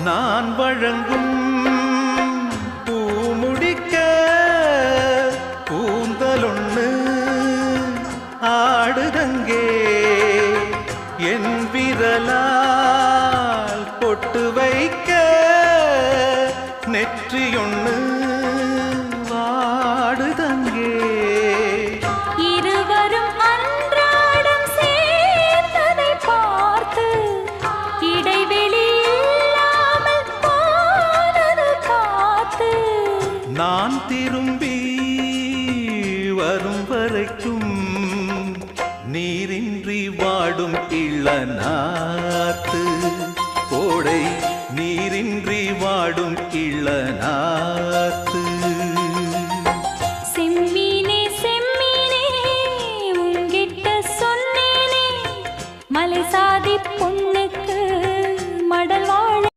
நான் வழங்கும் பூமுடிக்க கூந்தலொண்ணு ஆடுதங்கே என் விரலால் பொட்டு வைக்க நெற்றியொண்ணு வாடுதங்கே இருவரும் அன்றாடம் சேர்ந்ததை பார்த்து இடைவெளி இல்லாமல் போனது காத்து நான் திரும்பி வரும் வரைக்கும் நீரின்றி வாடும் இளநாத்து கோடை நீரின்றி வாடும் இளநாத்து